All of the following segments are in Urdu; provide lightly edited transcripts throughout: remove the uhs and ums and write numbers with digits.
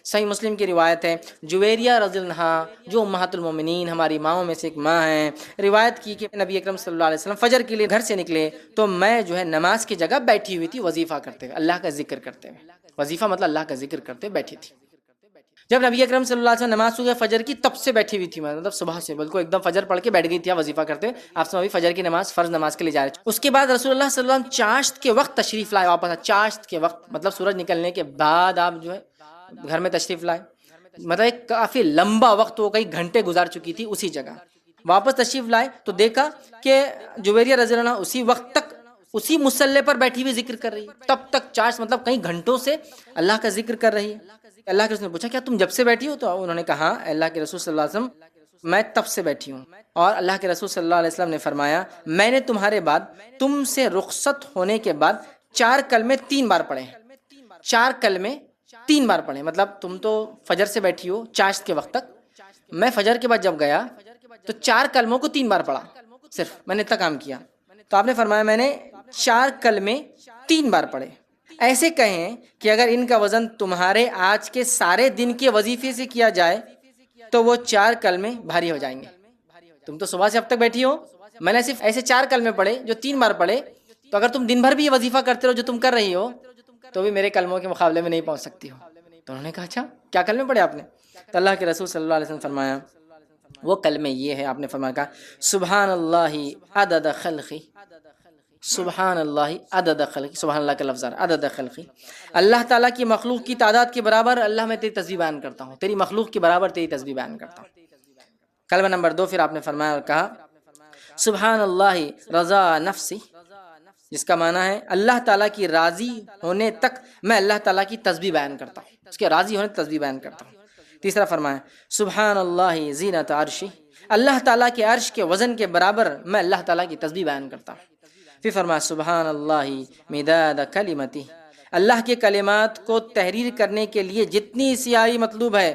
صحیح مسلم کی روایت ہے، جویریہ رضی اللہ عنہا جو امہات المومنین ہماری ماؤں میں سے ایک ماں ہیں، روایت کی کہ نبی اکرم صلی اللہ علیہ وسلم فجر کے لیے گھر سے نکلے تو میں جو ہے نماز کی جگہ بیٹھی ہوئی تھی وظیفہ کرتے ہوئے، اللہ کا ذکر کرتے ہوئے۔ وظیفہ مطلب اللہ کا ذکر کرتے بیٹھی تھی۔ جب نبی اکرم صلی اللہ علیہ وسلم نماز صبح فجر کی تب سے بیٹھی ہوئی تھی، مطلب صبح سے بالکل ایک دم فجر پڑھ کے بیٹھ گئی تھی وظیفہ کرتے ہوئے، آپ سے ابھی فجر کی نماز فرض نماز کے لیے جا رہے تھے۔ اس کے بعد رسول اللہ صلی اللہ علیہ وسلم چاشت کے وقت تشریف لائے واپس، چاشت کے وقت مطلب سورج نکلنے کے بعد آپ جو ہے گھر میں تشریف لائے، مطلب ایک کافی لمبا وقت، وہ کئی گھنٹے گزار چکی تھی اسی جگہ، واپس تشریف لائے تو دیکھا کہ جویریہ رضی اللہ عنہ اسی وقت تک اسی مصلی پر بیٹھی ہوئی ذکر کر رہی ہے، تب تک چارج مطلب کئی گھنٹوں سے اللہ کا ذکر کر رہی ہے۔ اللہ کے رسول نے پوچھا کیا تم جب سے بیٹھی ہو؟ تو انہوں نے کہا اللہ کے رسول صلی اللہ علیہ وسلم میں تب سے بیٹھی ہوں۔ اور اللہ کے رسول صلی اللہ علیہ وسلم نے فرمایا میں نے تمہارے بعد تم سے رخصت ہونے کے بعد 4 کلمے 3 بار پڑھے، 4 کلمے 3 بار پڑھے، مطلب تم تو فجر سے بیٹھی ہو چاشت کے وقت تک، میں فجر کے بعد جب گیا تو 4 کلموں کو 3 بار پڑھا، صرف میں نے اتنا کام کیا۔ تو آپ نے فرمایا میں نے 4 کلمے 3 بار پڑھے۔ ایسے کہیں کہ اگر ان کا وزن تمہارے آج کے سارے دن کے وظیفے سے کیا جائے تو وہ 4 کلمے بھاری ہو جائیں گے۔ تم تو صبح سے اب تک بیٹھی ہو، میں نے صرف ایسے 4 کلمے پڑھے جو 3 بار پڑھے، تو اگر تم دن بھر بھی یہ وظیفہ کرتے رہو جو تم کر رہی ہو تو بھی میرے کلموں کے مقابلے میں نہیں پہنچ سکتی ہو۔ تو انہوں نے کہا اچھا کیا کلمے پڑھے آپ نے؟ تو اللہ کے رسول صلی اللہ علیہ وسلم فرمایا وہ کلمے یہ ہے، آپ نے فرمایا کہا سبحان اللہ عدد خلقی، سبحان اللہ عدد خلقی، سبحان اللہ کا لفظ ہے عدد خلقی، اللہ تعالیٰ کی مخلوق کی تعداد کے برابر اللہ میں تیری تسبیح بیان کرتا ہوں، تیری مخلوق کے برابر تیری تسبیح بیان کرتا ہوں۔ کلمہ نمبر 2 پھر آپ نے فرمایا اور کہا سبحان اللہ رضا نفسی، جس کا معنی ہے اللہ تعالیٰ کی راضی ہونے تک میں اللہ تعالیٰ کی تسبیح بیان کرتا ہوں، اس کے راضی ہونے تک تسبیح بیان کرتا ہوں۔ تیسرا فرمایا سبحان اللہ زینت عرشی، اللہ تعالیٰ کے عرش کے وزن کے برابر میں اللہ تعالیٰ کی تسبیح بیان کرتا ہوں۔ پھر فرمایا سبحان اللہ مداد کلمتی، اللہ کے کلمات کو تحریر کرنے کے لیے جتنی سیاہی مطلوب ہے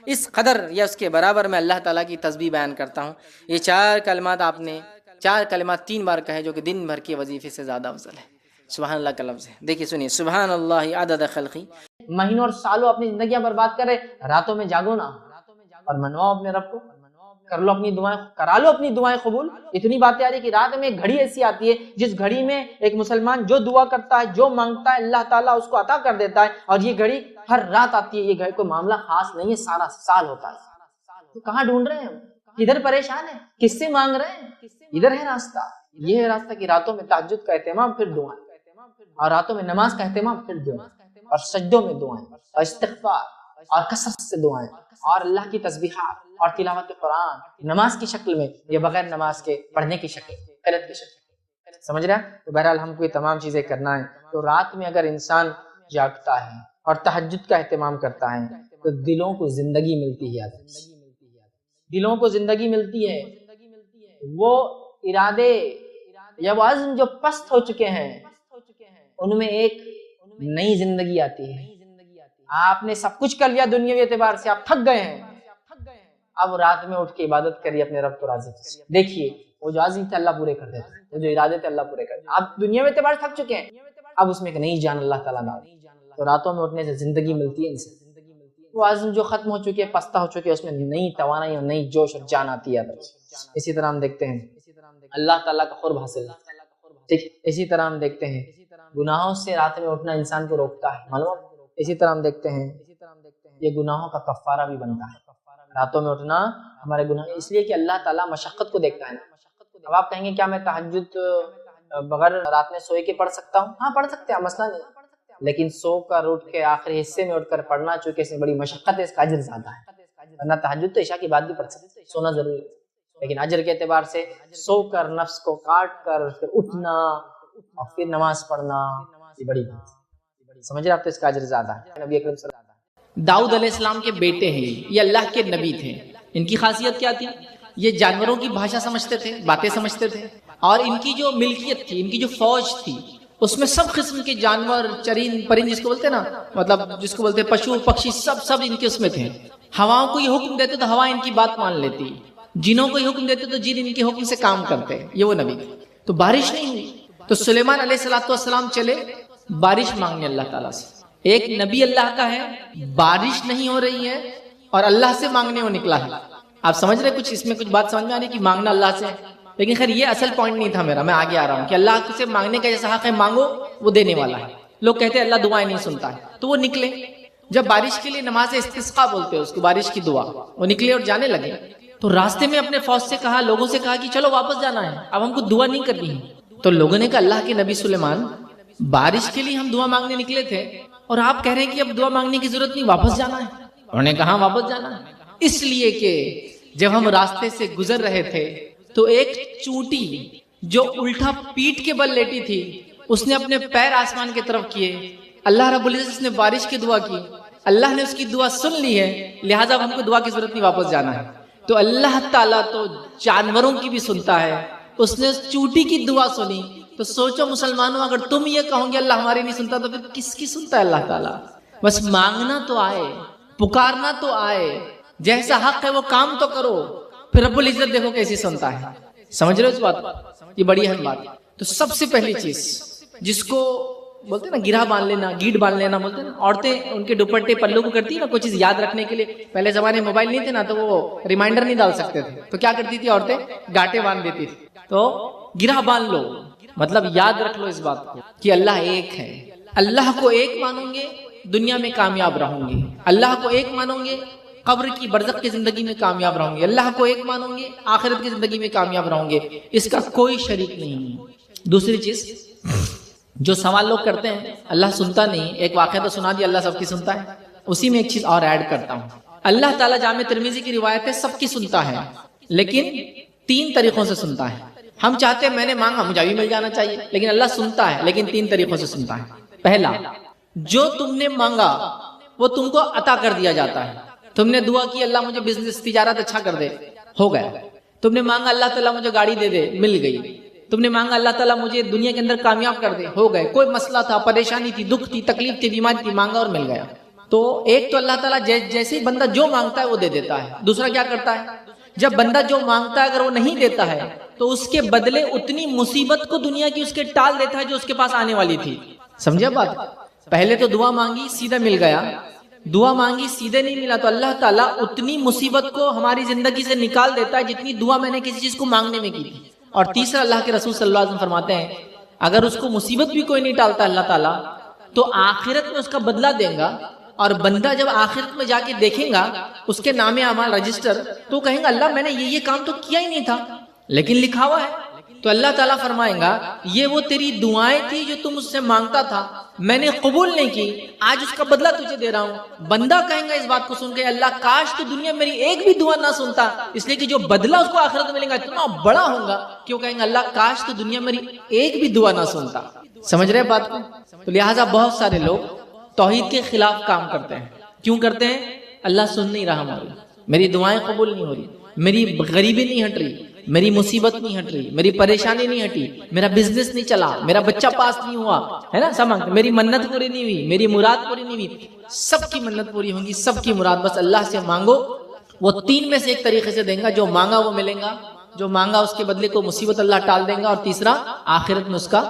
اس قدر یا اس کے برابر میں اللہ تعالیٰ کی تسبیح بیان کرتا ہوں۔ یہ 4 کلمات آپ نے 4 کلمات 3 بار کہے جو کہ دن بھر کے وظیفے سے زیادہ افضل ہے۔ سبحان اللہ کا لفظ ہے، دیکھیے سنیے سبحان اللہ عدد خلقی، مہینوں اور سالوں اپنی زندگیاں برباد کر رہے، راتوں میں جاگو نا اور منواؤ اپنے رب کو، کر لو اپنی دعائیں، کرا لو اپنی دعائیں قبول۔ اتنی باتیں آ رہی کہ رات میں ایک گھڑی ایسی آتی ہے جس گھڑی میں ایک مسلمان جو دعا کرتا ہے جو مانگتا ہے اللہ تعالیٰ اس کو عطا کر دیتا ہے، اور یہ گھڑی ہر رات آتی ہے۔ یہ گھڑی کوئی معاملہ خاص نہیں ہے، سارا سال ہوتا ہے۔ تو کہاں ڈھونڈ رہے ہیں ہم؟ کدھر پریشان ہیں؟ کس سے مانگ رہے ہیں؟ ادھر ہے راستہ، یہ ہے راستہ کہ راتوں میں تہجد کا اہتمام پھر دعائیں، اور راتوں میں نماز کا اہتمام پھر دعائیں، اور سجدوں میں دعائیں اور استغفار اور کثرت سے دعائیں اور اللہ کی تسبیحات اور تلاوت قرآن نماز کی شکل میں یا بغیر نماز کے پڑھنے کی شکل، قرأت کی شکل، سمجھ رہا ہے؟ تو بہرحال ہم کو یہ تمام چیزیں کرنا ہے۔ تو رات میں اگر انسان جاگتا ہے اور تہجد کا اہتمام کرتا ہے تو دلوں کو زندگی ملتی ہے، دلوں کو زندگی ملتی ہے۔ وہ ارادے یا وہ عزم جو پست ہو چکے ہیں ان میں ایک نئی زندگی آتی ہے۔ آپ نے سب کچھ کر لیا دنیاوی اعتبار سے، آپ تھک گئے ہیں، اب رات میں اٹھ کے عبادت کریے اپنے رب کو راضی کیجیے۔ دیکھیے وہ جو عزم تھے اللہ پورے کر دیتے، وہ جو ارادے تھے اللہ پورے کر دیتے۔ آپ دنیاوی اعتبار سے تھک چکے ہیں، اب اس میں ایک نئی جان اللہ تعالیٰ ڈال۔ تو راتوں میں اٹھنے سے زندگی ملتی ہے انسان، وہ عزم جو ختم ہو چکے پستہ ہو چکے، اس میں نئی توانائی اور نئی جوش اور جان آتی ہے۔ اسی طرح ہم دیکھتے ہیں اللہ تعالیٰ کا قرب حاصل، ٹھیک، اسی طرح ہم دیکھتے ہیں گناہوں سے رات میں اٹھنا انسان کو روکتا ہے، معلوم۔ اسی طرح ہم دیکھتے ہیں یہ گناہوں کا کفارہ بھی بنتا ہے، راتوں میں اٹھنا ہمارے گناہ، اس لیے کہ اللہ تعالیٰ مشقت کو دیکھتا ہے نا۔ اب آپ کہیں گے کیا میں تہجد بغیر رات میں سوئے کے پڑھ سکتا ہوں؟ ہاں پڑھ سکتے ہیں، مسئلہ نہیں، لیکن سو کر اٹھ کے آخری حصے میں اٹھ کر پڑھنا چونکہ اس میں بڑی مشقت ہے، اس کا اجر زیادہ ہے۔ ورنہ تہجد تو عشاء کی بعد بھی پڑھ سکتے، سونا ضروری ہے، لیکن اجر کے اعتبار سے سو کر نفس کو کاٹ کر پھر اٹھنا اور پھر نماز پڑھنا یہ بڑی بات ہے، سمجھ رہے آپ؟ تو اس کا اجر زیادہ ہے۔ نبی اکرم صلی اللہ علیہ وسلم داؤد علیہ السلام کے بیٹے ہیں، یہ اللہ کے نبی تھے۔ ان کی خاصیت کیا تھی؟ یہ جانوروں کی بھاشا سمجھتے تھے، باتیں سمجھتے تھے، اور ان کی جو ملکیت تھی، ان کی جو فوج تھی، اس میں سب قسم کے جانور، چرند پرند جس کو بولتے ہیں نا، مطلب جس کو بولتے ہیں پشو پکشی، سب ان کے اس میں تھے۔ ہواؤں کو یہ حکم دیتے تو ہوا ان کی بات مان لیتی، جنوں کو یہ حکم دیتے تو جن ان کے حکم سے کام کرتے، یہ وہ نبی تھے۔ تو بارش نہیں ہوئی تو سلیمان علیہ السلام چلے بارش مانگنے اللہ تعالیٰ سے، ایک نبی اللہ کا ہے, بارش نہیں ہو رہی ہے اور اللہ سے مانگنے وہ نکلا ہے. آپ سمجھ رہے کچھ اس میں کچھ بات سمجھ میں آ رہی کہ مانگنا اللہ سے ہے. لیکن خیر یہ اصل پوائنٹ نہیں تھا میرا, میں آگے آ رہا ہوں کہ اللہ سے مانگنے کا جیسا حق ہے, مانگو وہ دینے والا ہے. لوگ کہتے ہیں اللہ دعائیں نہیں سنتا ہے, تو وہ نکلے جب بارش کے لیے نماز استسقاء بولتے ہیں اس کو, بارش کی دعا, وہ نکلے اور جانے لگے. تو راستے میں اپنے فوج سے کہا, لوگوں سے کہا کہ چلو واپس جانا ہے, اب ہم کو دعا نہیں کرنی ہے. تو لوگوں نے کہا اللہ کے نبی سلیمان, بارش کے لیے ہم دعا مانگنے نکلے تھے اور آپ کہہ رہے ہیں کہ اب دعا مانگنے کی ضرورت نہیں, واپس جانا ہے. انہوں نے کہا واپس جانا ہے, اس لیے کہ جب ہم راستے سے گزر رہے تھے تو ایک چونٹی جو الٹا پیٹ کے بل لیٹی تھی, اس نے اپنے پیر آسمان کی طرف کیے. اللہ رب العزت نے بارش کی دعا کی, اللہ نے اس کی دعا سن لی ہے, لہٰذا ہم کو دعا کی ضرورت نہیں, واپس جانا ہے. تو اللہ تعالیٰ تو جانوروں کی بھی سنتا ہے, اس نے اس چونٹی کی دعا سنی. تو سوچو مسلمانوں, اگر تم یہ کہو گے اللہ ہماری نہیں سنتا تو پھر کس کی سنتا ہے اللہ تعالیٰ؟ بس مانگنا تو آئے, پکارنا تو آئے, جیسا حق ہے وہ کام تو کرو, پھر رب العزت دیکھو کیسی سنتا ہے. سمجھ رہے ہو اس بات کو؟ یہ بڑی اہم بات. تو سب سے پہلی چیز جس کو بولتے ہیں نا گرہ باندھ لینا, گیٹ باندھ لینا بولتے ہیں نا, عورتیں ان کے دوپٹے پلو کو کرتی ہے نا کوئی چیز یاد رکھنے کے لیے. پہلے زمانے میں موبائل نہیں تھے نا, تو وہ ریمائنڈر نہیں ڈال سکتے تھے, تو کیا کرتی تھی عورتیں, گاٹے باندھ دیتی تھی. تو گرہ باندھ لو, مطلب یاد رکھ لو اس بات کو کہ اللہ ایک ہے. اللہ کو ایک مانو گے دنیا میں کامیاب رہوں گے, اللہ کو ایک مانو گے قبر کی برزخ کی زندگی میں کامیاب رہوں گے, اللہ کو ایک مانو گے آخرت کی زندگی میں کامیاب رہوں گے, اس کا کوئی شریک نہیں. دوسری چیز جو سوال لوگ کرتے ہیں اللہ سنتا نہیں, ایک واقعہ تو سنا دیا اللہ سب کی سنتا ہے, اسی میں ایک چیز اور ایڈ کرتا ہوں. اللہ تعالیٰ جامع ترمذی کی روایت ہے سب کی سنتا ہے, لیکن 3 طریقوں سے سنتا ہے. ہم چاہتے ہیں میں نے مانگا مجھے بھی مل جانا چاہیے, لیکن اللہ سنتا ہے لیکن 3 طریقوں سے سنتا ہے. پہلا, جو تم نے مانگا وہ تم کو عطا کر دیا جاتا ہے. تم نے دعا کی اللہ مجھے بزنس تجارت اچھا کر دے, ہو گیا. تم نے مانگا اللہ تعالیٰ مجھے گاڑی دے دے, مل گئی. تم نے مانگا اللہ تعالیٰ مجھے دنیا کے اندر کامیاب کر دے, ہو گئے. کوئی مسئلہ تھا, پریشانی تھی, دکھ تھی, تکلیف تھی, بیماری تھی, مانگا اور مل گیا. تو ایک تو اللہ تعالیٰ جیسے ہی بندہ جو مانگتا ہے وہ دے دیتا ہے. دوسرا کیا کرتا ہے, جب بندہ جو مانگتا ہے اگر وہ نہیں دیتا ہے تو اس کے بدلے اتنی مصیبت کو دنیا کی اس کے ٹال دیتا ہے جو اس کے پاس آنے والی تھی. سمجھے بات؟ پہلے تو دعا مانگی سیدھا مل گیا, دعا مانگی سیدھے نہیں ملا, تو اللہ تعالیٰ اتنی مصیبت کو ہماری زندگی سے نکال دیتا ہے جتنی دعا میں نے کسی چیز کو مانگنے میں کی تھی. اور تیسرا, اللہ کے رسول صلی اللہ علیہ وسلم فرماتے ہیں اگر اس کو مصیبت بھی کوئی نہیں ٹالتا اللہ تعالیٰ تو آخرت میں اس کا بدلہ دیں گا, اور بندہ جب آخرت میں جا کے دیکھیں گا اس کے نام اعمال رجسٹر, تو کہیں گا اللہ میں نے یہ کام تو کیا ہی نہیں تھا لیکن لکھا ہوا ہے. تو اللہ تعالیٰ فرمائیں گا یہ وہ تیری دعائیں تھی جو تم اس سے مانگتا تھا, میں نے قبول نہیں کی, آج اس کا بدلہ تجھے دے رہا ہوں. بندہ کہیں گا اس بات کو سن کے اللہ کاش تو دنیا میں میری ایک بھی دعا نہ سنتا, اس لیے کہ جو بدلہ اس کو آخرت میں ملے گا اتنا بڑا ہوگا کہ وہ کہیں گے اللہ کاش تو دنیا میں میری ایک بھی دعا نہ سنتا. سمجھ رہے بات کو؟ تو لہٰذا بہت سارے لوگ توحید کے خلاف کام کرتے ہیں. کیوں کرتے ہیں؟ اللہ سن نہیں رہا ہماری, میری دعائیں قبول نہیں ہو رہی, میری غریبی نہیں ہٹ رہی, میری مصیبت نہیں ہٹ رہی, میری پریشانی نہیں ہٹی, میرا بزنس نہیں چلا, میرا بچہ پاس نہیں ہوا, ہے نا, سمجھ, میری منت پوری نہیں ہوئی, میری مراد پوری نہیں ہوئی. سب کی منت پوری ہوگی, سب کی مراد, بس اللہ سے مانگو, وہ 3 میں سے ایک طریقے سے دیں گا. جو مانگا وہ ملے گا, جو مانگا اس کے بدلے کو مصیبت اللہ ٹال دیں گا, اور تیسرا آخرت میں اس کا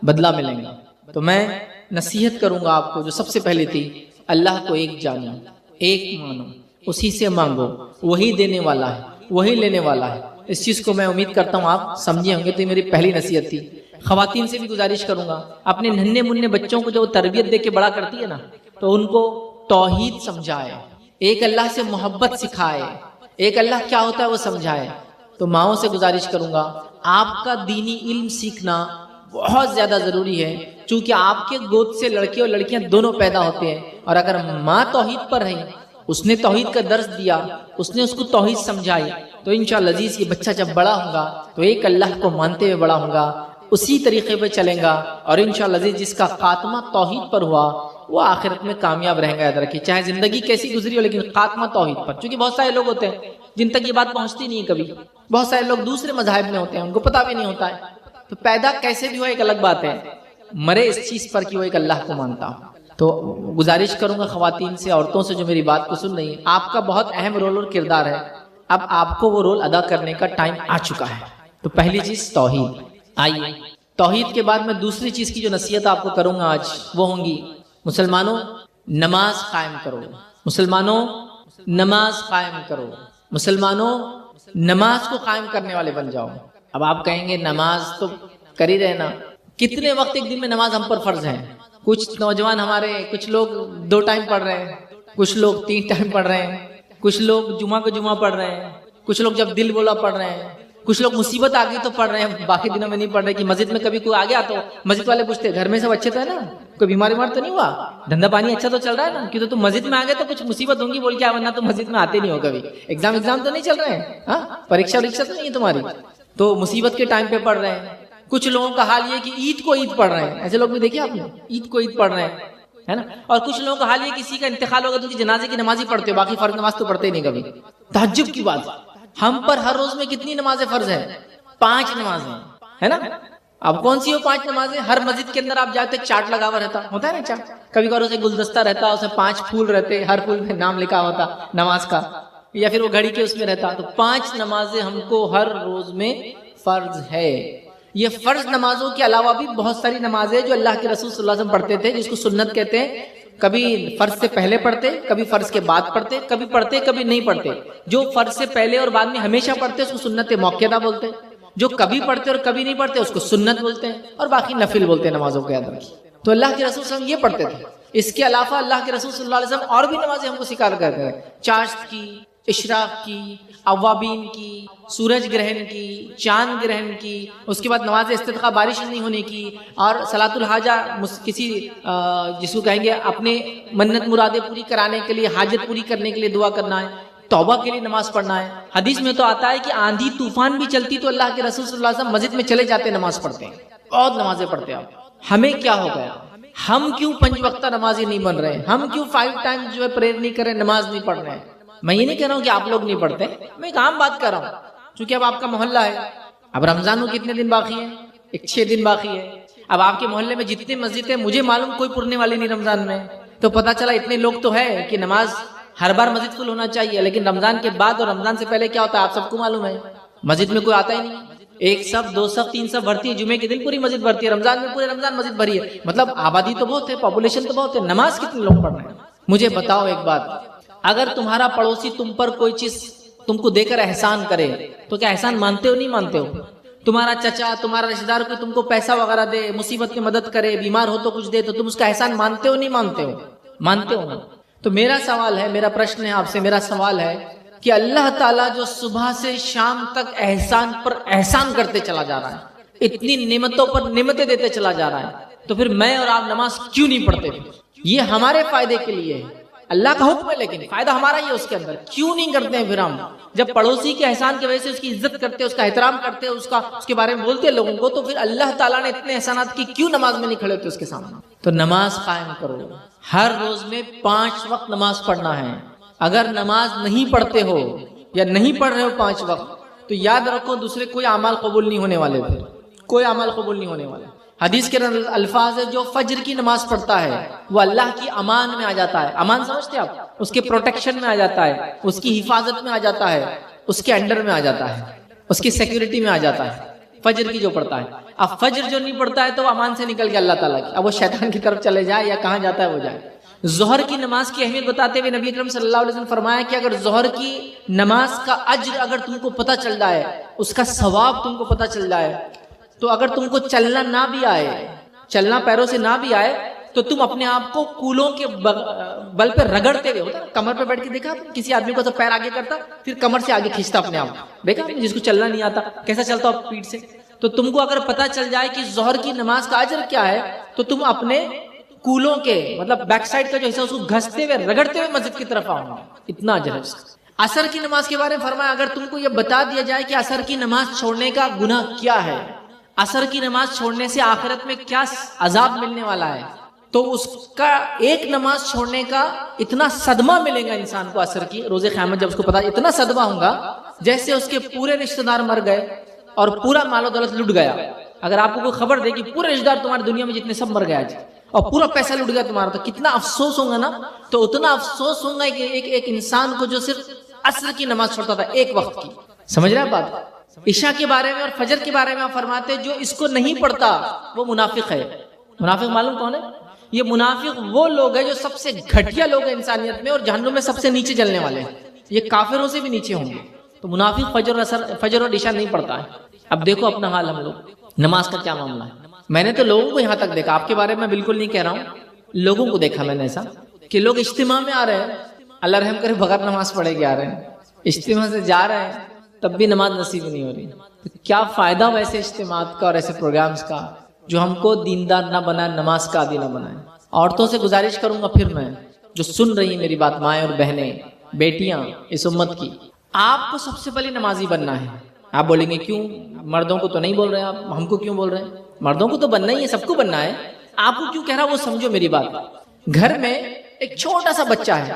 بدلہ ملے گا. تو میں نصیحت کروں گا آپ کو جو سب سے پہلے تھی, اللہ کو ایک جانو, ایک مانو, اسی سے مانگو, وہی دینے والا ہے, وہی لینے والا ہے. اس چیز کو میں امید کرتا ہوں آپ سمجھے ہوں گے. تو یہ میری پہلی نصیحت تھی. خواتین سے بھی گزارش کروں گا, اپنے ننھے منھے بچوں کو جو تربیت دے کے بڑا کرتی ہے نا, تو ان کو توحید سمجھائے, ایک اللہ سے محبت سکھائے, ایک اللہ کیا ہوتا ہے وہ سمجھائے. تو ماؤں سے گزارش کروں گا آپ کا دینی علم سیکھنا بہت زیادہ ضروری ہے, چونکہ آپ کے گود سے لڑکے اور لڑکیاں دونوں پیدا ہوتے ہیں. اور اگر ماں توحید پر رہی, اس نے توحید کا درس دیا, اس نے اس کو توحید سمجھائی, تو انشاءاللہ عزیز یہ بچہ جب بڑا ہوگا تو ایک اللہ کو مانتے ہوئے بڑا ہوگا, اسی طریقے پہ چلیں گا, اور انشاءاللہ عزیز جس کا خاتمہ توحید پر ہوا وہ آخرت میں کامیاب رہیں گا. یاد رکھیے چاہے زندگی کیسی گزری ہو لیکن خاتمہ توحید پر. چونکہ بہت سارے لوگ ہوتے ہیں جن تک یہ بات پہنچتی نہیں ہے کبھی, بہت سارے لوگ دوسرے مذاہب میں ہوتے ہیں, ان کو پتہ بھی نہیں ہوتا ہے. تو پیدا کیسے بھی ہو ایک الگ بات ہے, مرے اس چیز پر کہ وہ ایک اللہ کو مانتا ہوں. تو گزارش کروں گا خواتین سے, عورتوں سے جو میری بات کو سن رہی ہیں, آپ کا بہت اہم رول اور کردار ہے. اب آپ کو وہ رول ادا کرنے کا ٹائم آ چکا ہے. تو پہلی چیز توحید. آئیے توحید کے بعد میں دوسری چیز کی جو نصیحت آپ کو کروں گا آج وہ ہوں گی مسلمانوں نماز قائم کرو، مسلمانوں نماز قائم کرو، مسلمانوں نماز کو قائم کرنے والے بن جاؤ۔ اب آپ کہیں گے نماز تو کر ہی رہے نا، کتنے وقت ایک دن میں نماز ہم پر فرض ہے؟ کچھ نوجوان ہمارے، کچھ لوگ 2 ٹائم پڑھ رہے ہیں، کچھ لوگ 3 ٹائم پڑھ رہے ہیں، کچھ لوگ جمعہ کو جمعہ پڑھ رہے ہیں، کچھ لوگ جب دل بولا پڑھ رہے ہیں، کچھ لوگ مصیبت آ گئی تو پڑھ رہے ہیں، باقی دنوں میں نہیں پڑھ رہے۔ کہ مسجد میں کبھی کوئی آ گیا تو مسجد والے پوچھتے گھر میں سب اچھے تو ہے نا، کوئی بیمار تو نہیں ہوا، دھندا پانی اچھا تو چل رہا ہے نا، کہ تو تم مسجد میں آ گئے تو کچھ مصیبت ہوں گی بول کے، ورنہ تو مسجد میں آتے نہیں ہو کبھی، ایگزام تو نہیں چل رہے ہیں، ہاں پریکشا تو نہیں ہے تمہاری، تو مصیبت کے ٹائم پہ پڑھ رہے ہیں۔ کچھ لوگوں کا حال یہ کہ عید کو عید پڑھ رہے ہیں، ایسے لوگ بھی دیکھے آپ نے، عید کو عید پڑھ رہے ہیں، ہے نا۔ اور کچھ لوگوں کا حال یہ کسی کا انتقال ہوگا تو جنازے کی نماز ہی پڑھتے ہو، باقی فرض نماز تو پڑھتے ہی نہیں کبھی۔ تہجد کی بات، ہم پر ہر روز میں کتنی نمازیں فرض ہیں؟ 5 نمازیں، ہے نا۔ اب کون سی ہو 5 نمازیں؟ ہر مسجد کے اندر آپ جاتے چارٹ لگا ہوا رہتا ہوتا ہے نا، چارٹ، کبھی کبھار اسے گلدستہ رہتا، اسے 5 پھول رہتے، ہر پھول میں نام لکھا ہوتا نماز کا، یا پھر وہ گھڑی کے اس میں رہتا۔ تو 5 نمازیں ہم کو ہر روز میں فرض ہے۔ یہ فرض نمازوں کے علاوہ بھی بہت ساری نمازیں جو اللہ کے رسول صلی اللہ علیہ وسلم پڑھتے تھے، جس کو سنت کہتے ہیں، کبھی فرض سے پہلے پڑھتے، کبھی فرض کے بعد پڑھتے، کبھی پڑھتے کبھی نہیں پڑھتے۔ جو فرض سے پہلے اور بعد میں ہمیشہ پڑھتے اس کو سنت موقعہ بولتے ہیں، جو کبھی پڑھتے اور کبھی نہیں پڑھتے اس کو سنت بولتے ہیں، اور باقی نفل بولتے ہیں نمازوں کے اندر کی۔ تو اللہ کے رسول صلی اللہ علیہ وسلم یہ پڑھتے تھے۔ اس کے علاوہ اللہ کے رسول صلی اللہ علیہ وسلم اور بھی نمازیں ہم کو سکھا کرتے ہیں، چاشت کی، اشراق کی، اوابین کی، سورج گرہن کی، چاند گرہن کی، اس کے بعد نماز استسقاء بارش نہیں ہونے کی، اور صلاۃ الحاجہ کسی جس کو کہیں گے اپنے منت مرادیں پوری کرانے کے لیے، حاجت پوری کرنے کے لیے دعا کرنا ہے، توبہ کے لیے نماز پڑھنا ہے۔ حدیث میں تو آتا ہے کہ آندھی طوفان بھی چلتی تو اللہ کے رسول صلی اللہ علیہ وسلم مسجد میں چلے جاتے، نماز پڑھتے ہیں، بہت نمازیں پڑھتے ہیں۔ ہمیں کیا ہو گیا؟ ہم کیوں 5 وقتہ نمازی نہیں بن رہے؟ ہم کیوں 5 ٹائم جو ہے پریئر نہیں کر رہے، نماز نہیں پڑھ رہے ہیں؟ میں یہ نہیں کہہ رہا ہوں کہ آپ لوگ نہیں پڑھتے، میں ایک عام بات کر رہا ہوں، چونکہ اب آپ کا محلہ ہے، اب رمضان کو کتنے دن باقی ہیں؟ ایک 6 دن باقی ہے۔ اب آپ کے محلے میں جتنے مسجد ہیں، مجھے معلوم کوئی پڑھنے والے نہیں رمضان میں، تو پتہ چلا اتنے لوگ تو ہے کہ نماز ہر بار مسجد فل ہونا چاہیے، لیکن رمضان کے بعد اور رمضان سے پہلے کیا ہوتا ہے آپ سب کو معلوم ہے، مسجد میں کوئی آتا ہی نہیں، 1 صف 2 صف 3 صف بھرتی ہے، جمعے کے دن پوری مسجد بھرتی ہے، رمضان میں پورے رمضان مسجد بھری ہے، مطلب آبادی تو بہت ہے، پاپولیشن تو بہت ہے، نماز کتنے لوگ پڑھ رہے ہیں؟ مجھے بتاؤ ایک بات، اگر تمہارا پڑوسی تم پر کوئی چیز تم کو دے کر احسان کرے تو کیا احسان مانتے ہو نہیں مانتے ہو؟ تمہارا چچا، تمہارا رشتہ دار کوئی تم کو پیسہ وغیرہ دے، مصیبت میں مدد کرے، بیمار ہو تو کچھ دے، تو تم اس کا احسان مانتے ہو نہیں مانتے ہو؟ مانتے ہو نا۔ تو میرا سوال ہے، میرا پرشن ہے آپ سے، میرا سوال ہے کہ اللہ تعالیٰ جو صبح سے شام تک احسان پر احسان کرتے چلا جا رہا ہے، اتنی نعمتوں پر نعمتیں دیتے چلا جا رہا ہے، تو پھر میں اور آپ نماز کیوں نہیں پڑھتے؟ یہ ہمارے فائدے کے لیے ہے، اللہ کا حکم ہے، لیکن فائدہ ہمارا ہی ہے اس کے اندر، کیوں نہیں کرتے ہیں پھر ہم؟ جب پڑوسی کے احسان کی وجہ سے اس کی عزت کرتے، اس کا احترام کرتے، اس کے بارے میں بولتے ہیں لوگوں کو، تو پھر اللہ تعالیٰ نے اتنے احسانات کی کیوں نماز میں نہیں کھڑے ہوتے اس کے سامنے؟ تو نماز قائم کرو، ہر روز میں 5 وقت نماز پڑھنا ہے۔ اگر نماز نہیں پڑھتے ہو یا نہیں پڑھ رہے ہو 5 وقت، تو یاد رکھو دوسرے کوئی اعمال قبول نہیں ہونے والے، پھر کوئی عمل قبول نہیں ہونے والا۔ حدیث کے الفاظ ہے جو فجر کی نماز پڑھتا ہے وہ اللہ کی امان میں آ جاتا ہے۔ امان سمجھتے آپ؟ اس کے پروٹیکشن میں آ جاتا ہے، اس کی حفاظت میں آ جاتا ہے، اس کے انڈر میں آ جاتا ہے، اس کی سیکیورٹی میں آ جاتا ہے، فجر کی جو پڑھتا ہے۔ اب فجر جو نہیں پڑھتا ہے تو وہ امان سے نکل گیا اللہ تعالیٰ کی، اب وہ شیطان کی طرف چلے جائے یا کہاں جاتا ہے وہ جائے۔ ظہر کی نماز کی اہمیت بتاتے ہوئے نبی اکرم صلی اللہ علیہ وسلم فرمایا کہ اگر ظہر کی نماز کا اجر اگر تم کو پتہ چل جائے، اس کا ثواب تم کو پتہ چل جائے، تو اگر تم کو چلنا نہ بھی آئے، چلنا پیروں سے نہ بھی آئے، تو تم اپنے آپ کو کولوں کے بل پہ رگڑتے ہوئے، ہوتا کمر پہ بیٹھ کے دیکھا کسی آدمی کو تو پیر آگے کرتا پھر کمر سے آگے کھینچتا اپنے آپ، دیکھا جس کو چلنا نہیں آتا کیسا چلتا پیٹ سے۔ تو تم کو اگر پتہ چل جائے کہ ظہر کی نماز کا اجر کیا ہے، تو تم اپنے کولوں کے مطلب بیک سائڈ کا جو حصہ اس کو گھستے ہوئے رگڑتے ہوئے مسجد کی طرف آؤ، اتنا اجر ہے۔ عصر کی نماز کے بارے میں فرمایا اگر تم کو یہ بتا دیا جائے کہ عصر کی نماز چھوڑنے کا گناہ کیا ہے، عصر کی نماز چھوڑنے سے آخرت میں کیا عذاب ملنے والا ہے، تو اس کا ایک نماز چھوڑنے کا اتنا صدمہ ملے گا انسان کو عصر کی روز قیامت، جب اس کو پتا اتنا صدمہ ہوگا جیسے اس کے پورے رشتہ دار مر گئے اور پورا مال و دولت لٹ گیا۔ اگر آپ کو کوئی خبر دے کہ پورے رشتہ دار تمہاری دنیا میں جتنے سب مر گئے آج اور پورا پیسہ لٹ گیا تمہارا، تو کتنا افسوس ہوگا نا۔ تو اتنا افسوس ہوگا کہ ایک انسان کو جو صرف عصر کی نماز چھوڑتا تھا ایک وقت کی، سمجھ رہے ہیں بات؟ عشاء کے بارے میں اور فجر کے بارے میں آپ فرماتے جو اس کو نہیں پڑھتا وہ منافق ہے۔ منافق معلوم کون ہے؟ یہ منافق وہ لوگ ہیں جو سب سے گھٹیا لوگ ہیں انسانیت میں اور جہنم میں سب سے نیچے جلنے والے ہیں. یہ کافروں سے بھی نیچے ہوں گے. تو منافق فجر اور عشاء نہیں پڑتا ہے. اب دیکھو اپنا حال ہم لوگ، نماز کا کیا معاملہ ہے. میں نے تو لوگوں کو یہاں تک دیکھا، آپ کے بارے میں بالکل نہیں کہہ رہا ہوں، لوگوں کو دیکھا میں نے ایسا کہ لوگ اجتماع میں آ رہے ہیں، اللہ رحم کرے بغیر نماز پڑھے کے آ رہے ہیں، اجتماع سے جا رہے ہیں تب بھی نماز نصیب نہیں ہو رہی. تو کیا فائدہ ویسے اجتماعات کا اور ایسے پروگرامز کا جو ہم کو دیندار نہ بنائے، نماز کا عادی نہ بنائے. عورتوں سے گزارش کروں گا پھر میں، جو سن رہی ہیں میری بات، مائیں اور بہنیں، بیٹیاں اس امت کی، آپ کو سب سے پہلے نمازی بننا ہے. آپ بولیں گے کیوں، مردوں کو تو نہیں بول رہے آپ، ہم کو کیوں بول رہے ہیں؟ مردوں کو تو بننا ہی ہے، سب کو بننا ہے. آپ کو کیوں کہہ رہا وہ سمجھو میری بات. گھر میں ایک چھوٹا سا بچہ ہے،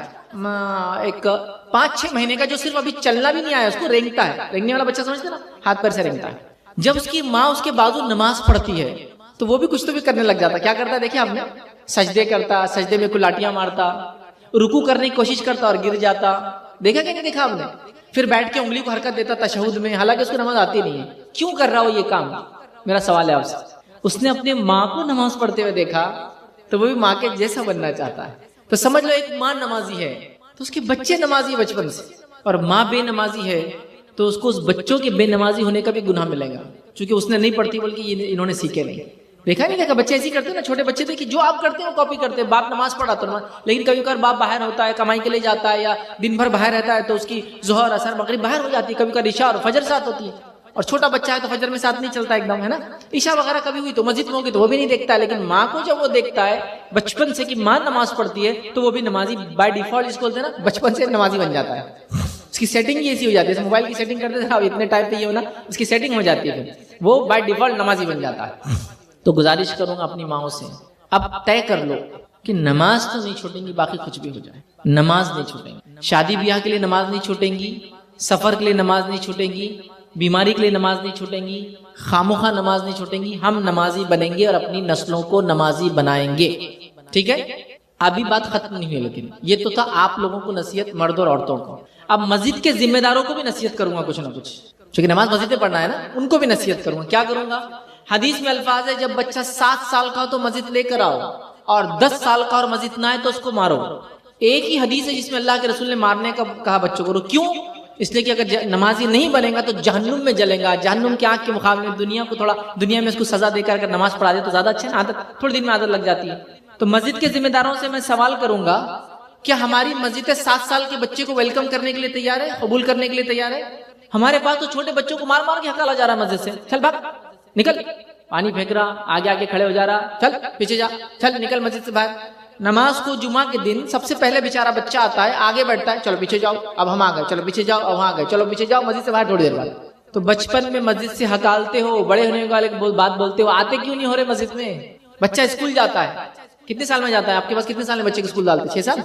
ایک 5-6 مہینے کا، جو صرف ابھی چلنا بھی نہیں آیا، اس کو رینگتا ہے. رینگنے والا بچہ سمجھتے نا، ہاتھ پیر سے رینگتا ہے. جب اس کی ماں اس کے بازو نماز پڑھتی ہے تو وہ بھی کچھ تو بھی کرنے لگ جاتا. کیا کرتا ہے دیکھیں آپ نے، سجدے کرتا، سجدے میں کلاٹیاں مارتا، رکوع کرنے کی کوشش کرتا اور گر جاتا. دیکھا کہ نہیں دیکھا آپ نے؟ پھر بیٹھ کے انگلی کو حرکت دیتا تشہد میں، حالانکہ اس کو نماز آتی نہیں ہے. کیوں کر رہا ہو یہ کام؟ میرا سوال ہے آپ سے. اس نے اپنے ماں کو نماز پڑھتے ہوئے دیکھا تو وہ بھی ماں کے جیسا بننا چاہتا ہے. تو سمجھ لو ایک ماں نمازی ہے تو اس کے بچے نمازی بچپن سے، اور ماں بے نمازی ہے تو اس کو اس بچوں کے بے نمازی ہونے کا بھی گناہ ملے گا، کیونکہ اس نے نہیں پڑھتی بلکہ انہوں نے سیکھے نہیں. دیکھا نہیں دیکھا؟ بچے ایسے کرتے ہیں نا، چھوٹے بچے دیکھیں جو آپ کرتے ہیں وہ کاپی کرتے ہیں. باپ نماز پڑھاتا نماز، لیکن کبھی کبھار باپ باہر ہوتا ہے، کمائی کے لیے جاتا ہے، یا دن بھر باہر رہتا ہے تو اس کی ظہر اثر مغرب باہر ہو جاتی ہے، کبھی کبھار عشاء اور فجر ساتھ ہوتی ہے. اور چھوٹا بچہ ہے تو فجر میں ساتھ نہیں چلتا ایک دم، ہے نا. عشاء وغیرہ کبھی ہوئی تو مسجد میں ہوگی تو وہ بھی نہیں دیکھتا ہے. لیکن ماں کو جب وہ دیکھتا ہے بچپن سے کہ ماں نماز پڑھتی ہے تو وہ بھی نمازی بائی ڈیفالٹ، جس کو بولتے ہیں نا، بچپن سے نمازی بن جاتا ہے. اس کی سیٹنگ ہی ایسی ہو جاتی ہے، جیسے موبائل کی سیٹنگ کرتے تھے آپ، اتنے ٹائپ پہ یہ ہونا، اس کی سیٹنگ ہو جاتی ہے، پھر وہ بائی ڈیفالٹ نمازی بن جاتا ہے. تو گزارش کروں گا اپنی ماؤں سے، اب طے کر لو کہ نماز تو نہیں چھوٹیں گی، باقی کچھ بھی ہو جائے نماز نہیں چھوٹیں گی. شادی بیاہ کے لیے نماز نہیں چھوٹیں گی، سفر کے لیے نماز نہیں چھوٹیں گی، بیماری کے لیے نماز نہیں چھوٹیں گی، خاموخواہ نماز نہیں چھوٹیں گی. ہم نمازی بنیں گے اور اپنی نسلوں کو نمازی بنائیں گے. ٹھیک ہے؟ ابھی بات ختم نہیں ہوئی، لیکن یہ تو تھا آپ لوگوں کو نصیحت، مرد اور عورتوں کو. اب مسجد کے ذمہ داروں کو بھی نصیحت کروں گا کچھ نہ کچھ، چونکہ نماز مسجد میں پڑھنا ہے نا، ان کو بھی نصیحت کروں گا. کیا کروں گا؟ حدیث میں الفاظ ہے جب بچہ 7 سال کا ہو تو مسجد لے کر آؤ، اور 10 سال کا اور مسجد نہ آئے تو اس کو مارو. ایک ہی حدیث ہے جس میں اللہ کے رسول نے مارنے کا کہا بچوں کو. کیوں؟ اس لیے کہ اگر نمازی نہیں بنے گا تو جہنم میں جلے گا. جہنم کی آنکھ کے مقابلے میں دنیا کو تھوڑا، دنیا میں اس کو سزا دے کر اگر نماز پڑھا دے تو زیادہ اچھا ہے. عادت تھوڑے دن میں عادت لگ جاتی ہے. تو مسجد کے ذمہ داروں سے میں سوال کروں گا، کیا ہماری مسجد 7 سال کے بچے کو ویلکم کرنے کے لیے تیار ہے، قبول کرنے کے لیے تیار ہے؟ ہمارے پاس تو چھوٹے بچوں کو مار مار کے ہکالا جا رہا ہے مسجد سے. چل بھاگ، نکل، پانی پھینک رہا، آگے آگے کھڑے ہو جا رہا، چل پیچھے جا، چل نکل مسجد سے باہر. نماز کو جمعہ کے دن سب سے پہلے بیچارہ بچہ آتا ہے، آگے بیٹھتا ہے، چلو پیچھے جاؤ، اب ہم آ گئے، چلو پیچھے جاؤ، اب ہم آ گئے، چلو پیچھے جاؤ، مسجد سے باہر تھوڑی دیر بعد. تو بچپن میں مسجد سے ہکالتے ہو، بڑے ہونے والے بات بولتے ہو، آتے کیوں نہیں ہو رہے مسجد میں؟ بچہ اسکول جاتا ہے، کتنے سال میں جاتا ہے؟ آپ کے پاس کتنے سال میں بچے کو اسکول ڈالتے؟ 6 سال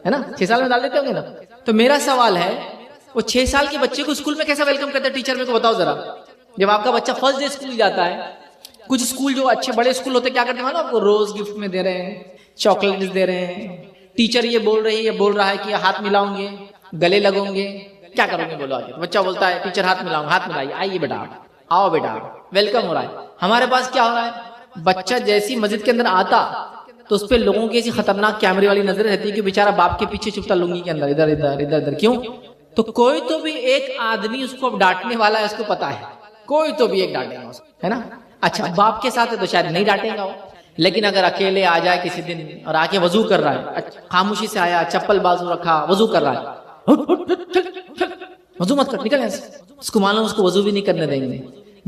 ہے نا، 6 سال میں ڈال دیتے ہوں گے نا. تو میرا سوال ہے، وہ 6 سال کے بچے کو اسکول میں کیسا ویلکم کرتے ہیں ٹیچر؟ میرے کو بتاؤ ذرا. جب آپ کا بچہ فرسٹ ڈے اسکول جاتا ہے، کچھ اسکول جو اچھے بڑے اسکول ہوتے کیا کرتے ہیں آپ کو؟ روز گفٹ میں دے رہے ہیں، چاکلیٹس دے رہے ہیں. ٹیچر یہ بول رہا ہے کہ ہاتھ ملاؤں گے، گلے لگوں گے، کیا کرو گے بولو آگے؟ بچہ بولتا ہے ٹیچر ہاتھ ملاؤں، ہاتھ ملائیے، آئیے بیٹا، آؤ بیٹا، ویلکم ہو رہا ہے. ہمارے پاس کیا ہو رہا ہے؟ بچہ جیسی مسجد کے اندر آتا تو اس پہ لوگوں کی ایسی خطرناک کیمرے والی نظر رہتی ہے کہ بیچارہ باپ کے پیچھے چھپتا لنگی کے اندر، ادھر ادھر ادھر ادھر. کیوں؟ تو کوئی تو بھی ایک آدمی اس کو ڈانٹنے والا ہے، اس کو پتا ہے، کوئی تو بھی ایک ڈانٹے گا، ہے نا. اچھا باپ کے ساتھ ہے تو شاید نہیں ڈانٹے گا وہ، لیکن اگر اکیلے آ جائے کسی دن اور آ کے وضو کر رہا ہے، خاموشی سے آیا، چپل بازو رکھا، وضو کر رہا ہے، وضو مت کر، نکل ایسے. اس کو معلوم اس کو وضو بھی نہیں کرنے دیں گے.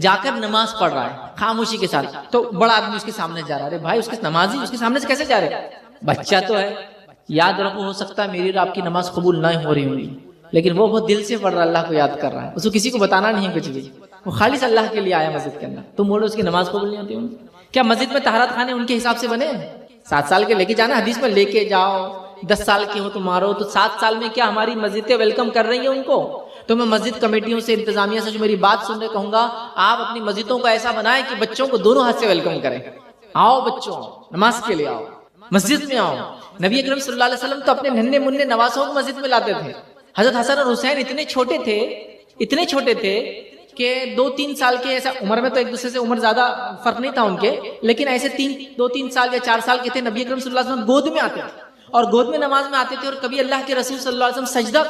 جا کر نماز پڑھ رہا ہے خاموشی کے ساتھ، تو بڑا آدمی اس کے سامنے جا رہا ہے، ارے بھائی اس کے نمازی اس کے سامنے سے کیسے جا رہے؟ بچہ تو ہے. یاد رکھو، ہو سکتا ہے میری اور آپ کی نماز قبول نہ ہو رہی ہوگی، لیکن وہ بہت دل سے پڑھ رہا ہے، اللہ کو یاد کر رہا ہے. اس کو کسی کو بتانا نہیں ہے کچھ بھی، وہ خالص اللہ کے لیے آیا مسجد کے اندر. تم بولو اس کی نماز قبول نہیں ہوتی ہوگی؟ کیا مسجد میں طہارت خانے ان کے حساب سے بنے؟ 7 سال کے لے کے جانا، حدیث میں لے کے جاؤ. 10 سال کے ہو تو مارو. تو 7 سال میں کیا ہماری مسجدیں ویلکم کر رہی ہیں ان کو؟ تو میں مسجد کمیٹیوں سے، انتظامیہ سے جو میری بات سن رہے کہوں گا، آپ اپنی مسجدوں کو ایسا بنائیں کہ بچوں کو دونوں ہاتھ سے ویلکم کریں. آؤ بچوں، نماز کے لیے آؤ، مسجد میں آؤ. نبی اکرم صلی اللہ علیہ وسلم تو اپنے ننھے منھے نواسوں کو مسجد میں لاتے تھے. حضرت حسن اور حسین اتنے چھوٹے تھے کہ 2-3 سال کے ایسا عمر میں تو ایک دوسرے سے عمر زیادہ فرق نہیں تھا ان کے، لیکن ایسے 2-3 سال یا 4 سال کے تھے، نبی اکرم صلی اللہ علیہ وسلم گود میں آتے تھے اور گود میں نماز میں آتے تھے، اور کبھی اللہ کے رسول صلی اللہ علیہ وسلم سجدہ